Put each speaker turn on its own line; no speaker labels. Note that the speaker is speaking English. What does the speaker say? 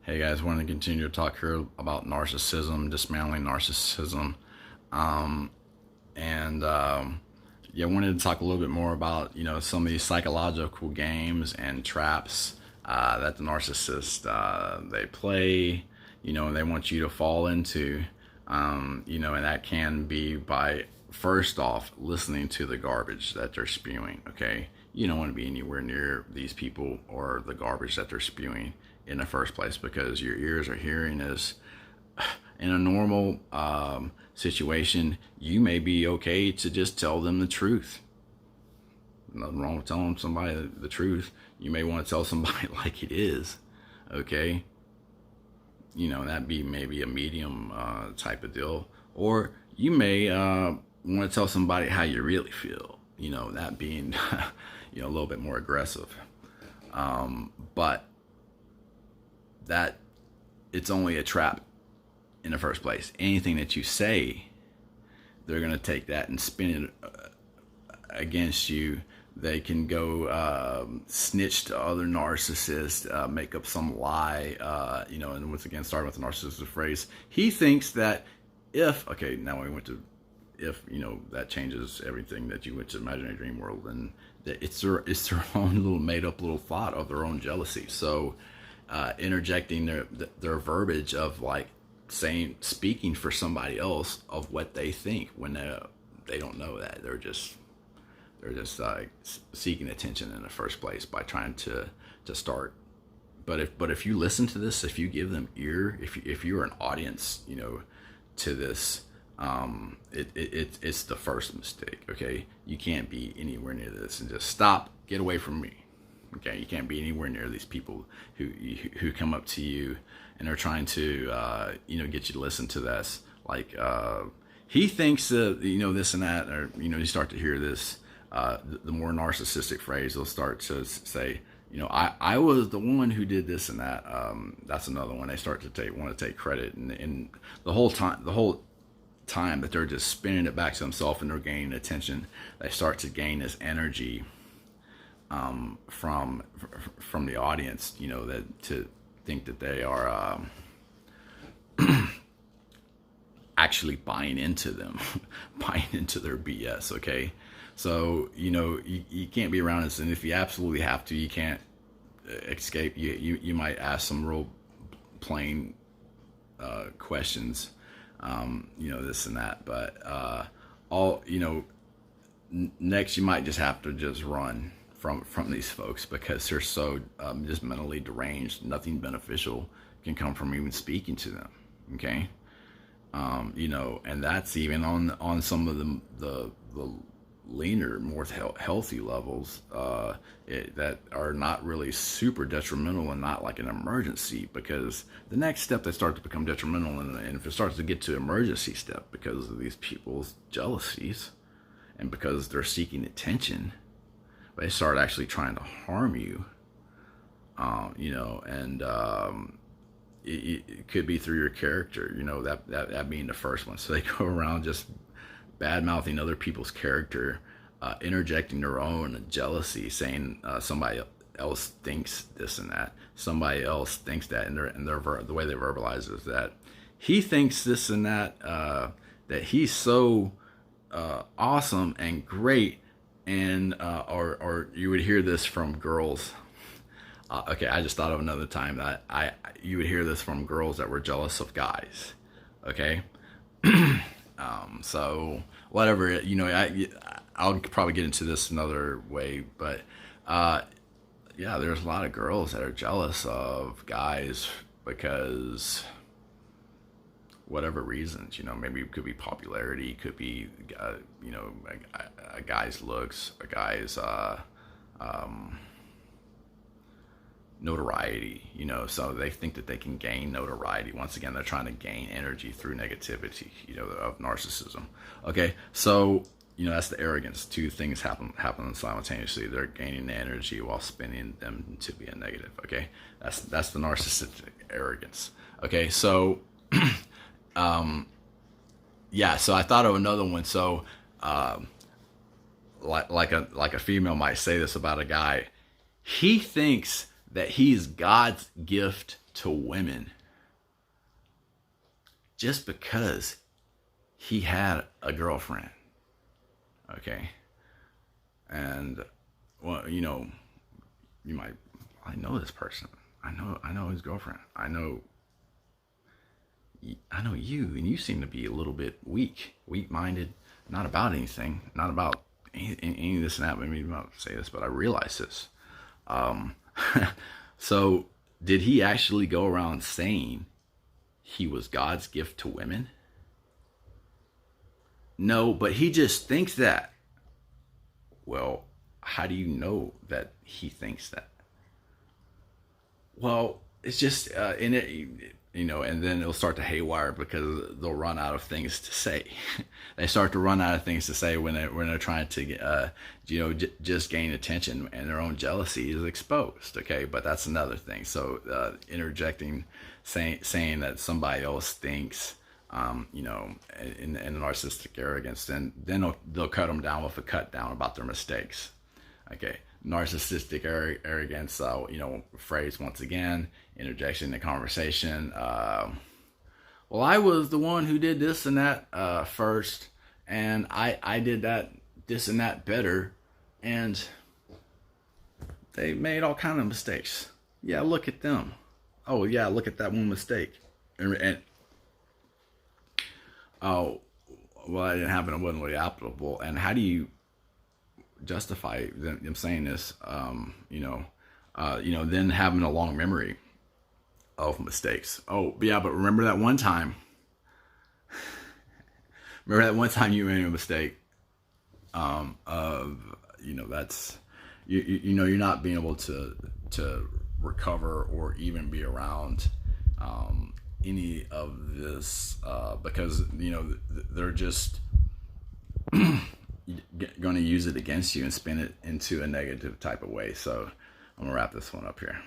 Hey guys, want to continue to talk here about narcissism, dismantling narcissism, um, and yeah, I wanted to talk a little bit more about some of these psychological games and traps that the narcissist they play, and they want you to fall into, and that can be by first off listening to the garbage that they're spewing. Okay, you don't want to be anywhere near these people or the garbage that they're spewing in the first place, because your ears are hearing this. In a normal situation, you may be okay to just tell them the truth. Nothing wrong with telling somebody the truth. You may want to tell somebody like it is, okay? That'd be maybe a medium type of deal. Or you may want to tell somebody how you really feel, that being a little bit more aggressive. But that it's only a trap in the first place. Anything that you say, they're going to take that and spin it against you. They can go snitch to other narcissists, make up some lie, and once again, starting with the narcissistic phrase, he thinks that now we went to if, that changes everything, that you went to imaginary dream world, and it's their own little made up little thought of their own jealousy. So interjecting their verbiage of like speaking for somebody else of what they think when they don't know that. They're just seeking attention in the first place by trying to start. But if you listen to this, if you give them ear, if you're an audience, to this, it's the first mistake. Okay, you can't be anywhere near this, and just stop, get away from me. Okay, you can't be anywhere near these people who come up to you and are trying to get you to listen to this. Like he thinks that this and that, or you start to hear this. The more narcissistic phrase, they'll start to say, I was the one who did this and that. That's another one. They start to want to take credit, and the whole time that they're just spinning it back to themselves and they're gaining attention, they start to gain this energy from the audience, that to think that they are actually buying into them, buying into their BS. Okay, so you can't be around this, and if you absolutely have to, you can't escape. You might ask some real plain questions, this and that, but next you might just have to just run from these folks, because they're so just mentally deranged. Nothing beneficial can come from even speaking to them. Okay, and that's even on some of the leaner, more healthy levels that are not really super detrimental and not like an emergency, because the next step they start to become detrimental, and if it starts to get to emergency step because of these people's jealousies and because they're seeking attention, they start actually trying to harm you, and it could be through your character, that being the first one. So they go around just bad mouthing other people's character, interjecting their own jealousy, saying somebody else thinks this and that, somebody else thinks that, and the way they verbalize is that he thinks this and that, that he's so awesome and great. And or you would hear this from girls. Okay, I just thought of another time that you would hear this from girls that were jealous of guys. Okay, so whatever, I'll probably get into this another way, but yeah, there's a lot of girls that are jealous of guys because whatever reasons, maybe it could be popularity, could be, a guy's looks, a guy's notoriety, so they think that they can gain notoriety. Once again, they're trying to gain energy through negativity, of narcissism. Okay, so, that's the arrogance. Two things happen simultaneously. They're gaining the energy while spinning them to be a negative. Okay, that's the narcissistic arrogance. Okay, so yeah, so I thought of another one. So like a female might say this about a guy. He thinks that he's God's gift to women just because he had a girlfriend. Okay. And, well, you know, you might, I know this person. I know his girlfriend. I know you, and you seem to be a little bit weak-minded, not about anything, not about any of this and that. Maybe I'm not say this, but I realize this. So did he actually go around saying he was God's gift to women? No, but he just thinks that. Well, how do you know that he thinks that? Well, it's just in it, you know, and then it'll start to haywire because they'll run out of things to say. They start to run out of things to say when they're trying to, you know, just gain attention, and their own jealousy is exposed. Okay, but that's another thing. So interjecting, saying that somebody else thinks, you know, in narcissistic arrogance, then they'll cut them down with a cut down about their mistakes. Okay. Narcissistic arrogance, you know, phrase once again, interjection in the conversation. Well, I was the one who did this and that first, and I did this and that better, and they made all kind of mistakes. Yeah, look at them. Oh yeah, look at that one mistake. And oh, well, it didn't happen. It wasn't really applicable. And how do you justify them saying this? You know, then having a long memory of mistakes. Oh yeah, but remember that one time. Remember that one time you made a mistake. Of, you know, that's you know, you're not being able to recover or even be around any of this because, you know, they're just going to use it against you and spin it into a negative type of way. So I'm gonna wrap this one up here.